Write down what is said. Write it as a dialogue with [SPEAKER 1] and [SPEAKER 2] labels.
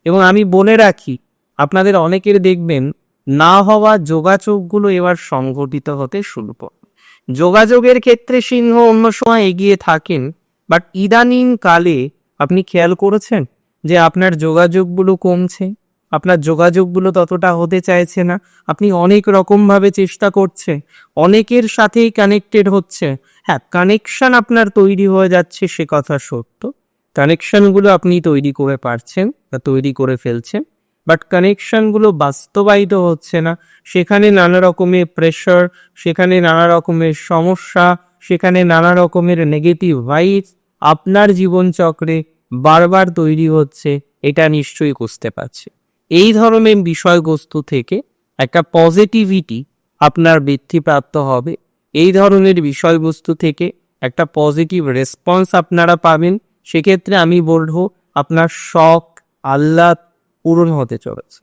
[SPEAKER 1] এবং আমি বলে রাখি, আপনাদের অনেকের দেখবেন না হওয়া যোগাযোগগুলো এবার সংঘটিত হতে শুরু করে। যোগাযোগের ক্ষেত্রে সিংহ অন্য সময় এগিয়ে থাকেন, বাট ইদানিং কালে আপনি খেয়াল করেছেন যে আপনার যোগাযোগগুলো কমছে, আপনার যোগাযোগগুলো ততটা হতে চাইছে না। আপনি অনেক রকমভাবে চেষ্টা করছে, অনেকের সাথেই কানেক্টেড হচ্ছে। হ্যাঁ, কানেকশন আপনার তৈরি হয়ে যাচ্ছে, সে কথা সত্য। কানেকশনগুলো আপনি তৈরি করে পারছেন বা তৈরি করে ফেলছেন, বাট কানেকশনগুলো বাস্তবায়িত হচ্ছে না। সেখানে নানা রকমের প্রেশার, সেখানে নানা রকমের সমস্যা, সেখানে নানা রকমের নেগেটিভ ভাইবস আপনার জীবনচক্রে বারবার তৈরি হচ্ছে, এটা নিশ্চয়ই বুঝতে পারছে। এই ধরনের বিষয়বস্তু থেকে একটা পজিটিভিটি আপনার বৃদ্ধিপ্রাপ্ত হবে। এই ধরনের বিষয়বস্তু থেকে একটা পজিটিভ রেসপন্স আপনারা পাবেন। সেক্ষেত্রে আমি বলবো আপনার শখ আহ্লাদ পূরণ হতে চলেছে।